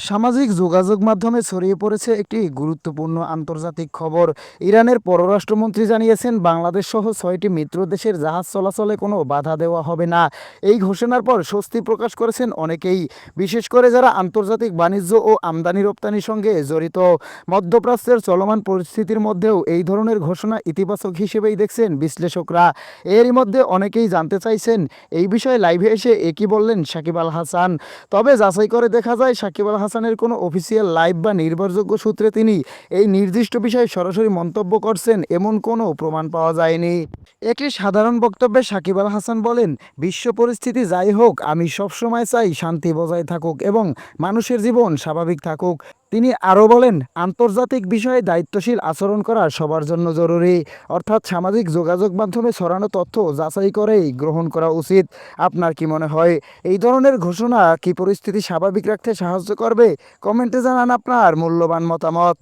সামাজিক যোগাযোগ মাধ্যমে ছড়িয়ে পড়েছে একটি গুরুত্বপূর্ণ আন্তর্জাতিক খবর। ইরানের পররাষ্ট্রমন্ত্রী জানিয়েছেন বাংলাদেশ সহ ৬টি মিত্র দেশের জাহাজ চলাচলে কোনো বাধা দেওয়া হবে না। এই ঘোষণার পর স্বস্তি প্রকাশ করেছেন অনেকেই, বিশেষ করে যারা আন্তর্জাতিক বাণিজ্য ও আমদানি রপ্তানির সঙ্গে জড়িত। মধ্যপ্রাচ্যের চলমান পরিস্থিতির মধ্যেও এই ধরনের ঘোষণা ইতিবাচক হিসেবেই দেখছেন বিশ্লেষকরা। এরই মধ্যে অনেকেই জানতে চাইছেন এই বিষয়ে লাইভে এসে একই বললেন সাকিব আল হাসান। তবে যাচাই করে দেখা যায় সাকিব আল হাসানের কোনো অফিসিয়াল লাইভ বা নির্ভরযোগ্য সূত্রে তিনি এই নির্দিষ্ট বিষয়ে সরাসরি মন্তব্য করছেন এমন কোনো প্রমাণ পাওয়া যায়নি। একটি সাধারণ বক্তব্যে সাকিব আল হাসান বলেন, বিশ্ব পরিস্থিতি যাই হোক, আমি সবসময় চাই শান্তি বজায় থাকুক এবং মানুষের জীবন স্বাভাবিক থাকুক। তিনি আরও বলেন, আন্তর্জাতিক বিষয়ে দায়িত্বশীল আচরণ করা সবার জন্য জরুরি। অর্থাৎ সামাজিক যোগাযোগ মাধ্যমে ছড়ানো তথ্য যাচাই করেই গ্রহণ করা উচিত। আপনার কি মনে হয়, এই ধরনের ঘোষণা কি পরিস্থিতি স্বাভাবিক রাখতে সাহায্য করবে? কমেন্টে জানান আপনার মূল্যবান মতামত।